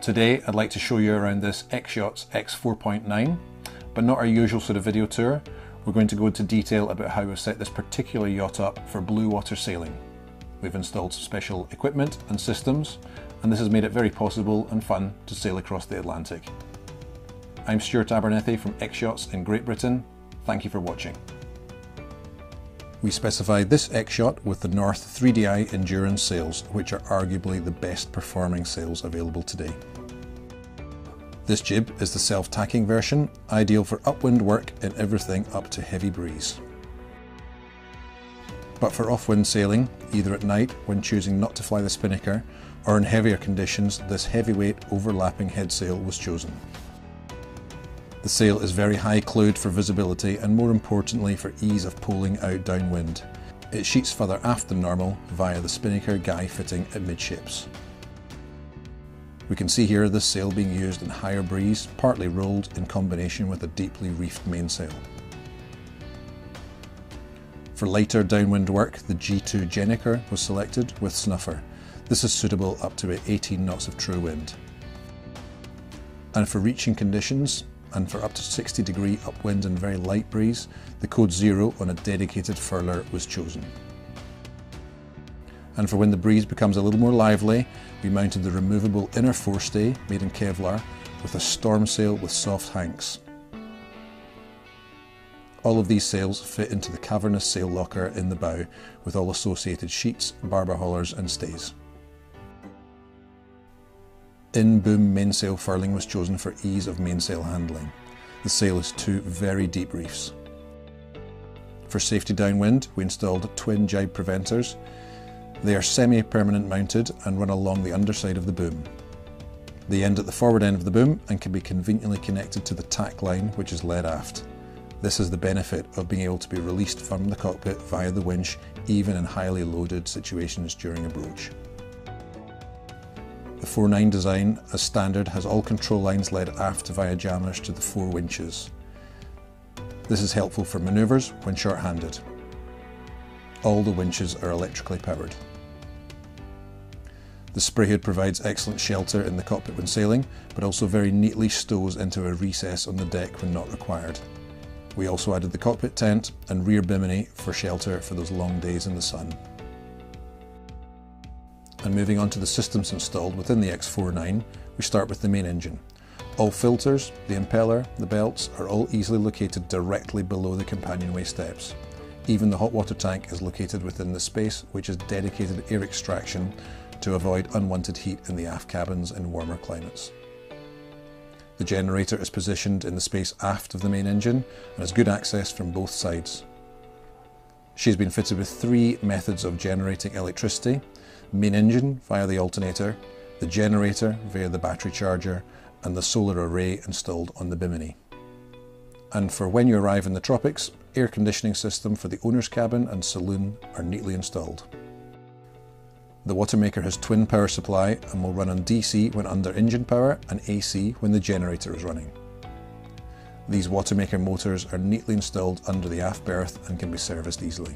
Today I'd like to show you around this X-Yachts X4.9, but not our usual sort of video tour. We're going to go into detail about how we've set this particular yacht up for blue water sailing. We've installed some special equipment and systems, and this has made it very possible and fun to sail across the Atlantic. I'm Stuart Abernethy from X-Yachts in Great Britain. Thank you for watching. We specified this X-Yacht with the North 3DI Endurance sails, which are arguably the best performing sails available today. This jib is the self-tacking version, ideal for upwind work in everything up to heavy breeze. But for off-wind sailing, either at night when choosing not to fly the spinnaker, or in heavier conditions, this heavyweight overlapping headsail was chosen. The sail is very high clewed for visibility and, more importantly, for ease of poling out downwind. It sheets further aft than normal via the spinnaker guy fitting at midships. We can see here this sail being used in higher breeze, partly rolled in combination with a deeply reefed mainsail. For lighter downwind work, the G2 Jenniker was selected with snuffer. This is suitable up to about 18 knots of true wind. And for reaching conditions, and for up to 60-degree upwind and very light breeze, the code 0 on a dedicated furler was chosen. And for when the breeze becomes a little more lively, we mounted the removable inner forestay made in Kevlar with a storm sail with soft hanks. All of these sails fit into the cavernous sail locker in the bow with all associated sheets, barber haulers and stays. In-boom mainsail furling was chosen for ease of mainsail handling. The sail is two very deep reefs. For safety downwind, we installed twin jibe preventers. They are semi-permanent mounted and run along the underside of the boom. They end at the forward end of the boom and can be conveniently connected to the tack line, which is led aft. This is the benefit of being able to be released from the cockpit via the winch, even in highly loaded situations during a broach. The 4.9 design, as standard, has all control lines led aft via jammers to the 4 winches. This is helpful for manoeuvres when short-handed. All the winches are electrically powered. The spray hood provides excellent shelter in the cockpit when sailing, but also very neatly stows into a recess on the deck when not required. We also added the cockpit tent and rear bimini for shelter for those long days in the sun. And moving on to the systems installed within the X4.9, we start with the main engine. All filters, the impeller, the belts are all easily located directly below the companionway steps. Even the hot water tank is located within the space, which is dedicated air extraction to avoid unwanted heat in the aft cabins in warmer climates. The generator is positioned in the space aft of the main engine and has good access from both sides. She's been fitted with 3 methods of generating electricity: main engine via the alternator, the generator via the battery charger, and the solar array installed on the bimini. And for when you arrive in the tropics, air conditioning system for the owner's cabin and saloon are neatly installed. The Watermaker has twin power supply and will run on DC when under engine power and AC when the generator is running. These Watermaker motors are neatly installed under the aft berth and can be serviced easily.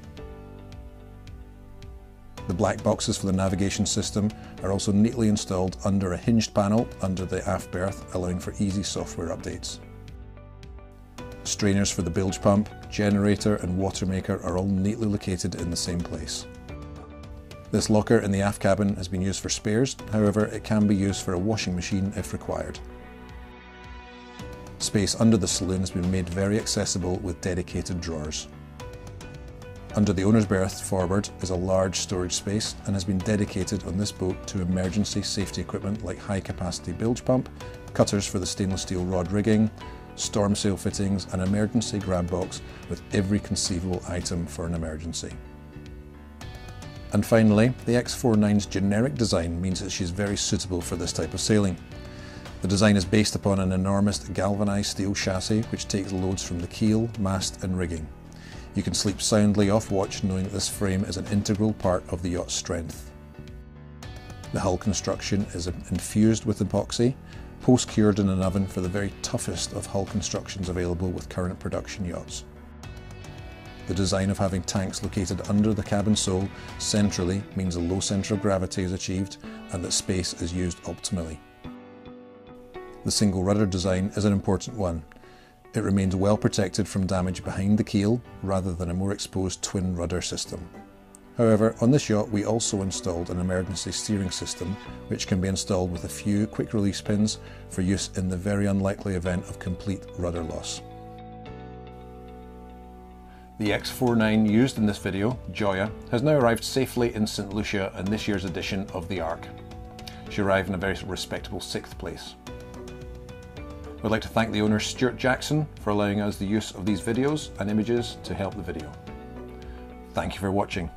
The black boxes for the navigation system are also neatly installed under a hinged panel under the aft berth, allowing for easy software updates. Strainers for the bilge pump, generator and Watermaker are all neatly located in the same place. This locker in the aft cabin has been used for spares, however it can be used for a washing machine if required. Space under the saloon has been made very accessible with dedicated drawers. Under the owner's berth forward is a large storage space and has been dedicated on this boat to emergency safety equipment like high capacity bilge pump, cutters for the stainless steel rod rigging, storm sail fittings and emergency grab box with every conceivable item for an emergency. And finally, the X4.9's generic design means that she's very suitable for this type of sailing. The design is based upon an enormous galvanised steel chassis which takes loads from the keel, mast and rigging. You can sleep soundly off watch knowing that this frame is an integral part of the yacht's strength. The hull construction is infused with epoxy, post-cured in an oven for the very toughest of hull constructions available with current production yachts. The design of having tanks located under the cabin sole centrally means a low centre of gravity is achieved and that space is used optimally. The single rudder design is an important one. It remains well protected from damage behind the keel rather than a more exposed twin rudder system. However, on this yacht we also installed an emergency steering system which can be installed with a few quick release pins for use in the very unlikely event of complete rudder loss. The X4⁹ used in this video, Joya, has now arrived safely in St Lucia in this year's edition of the Ark. She arrived in a very respectable 6th place. We'd like to thank the owner Stuart Jackson for allowing us the use of these videos and images to help the video. Thank you for watching.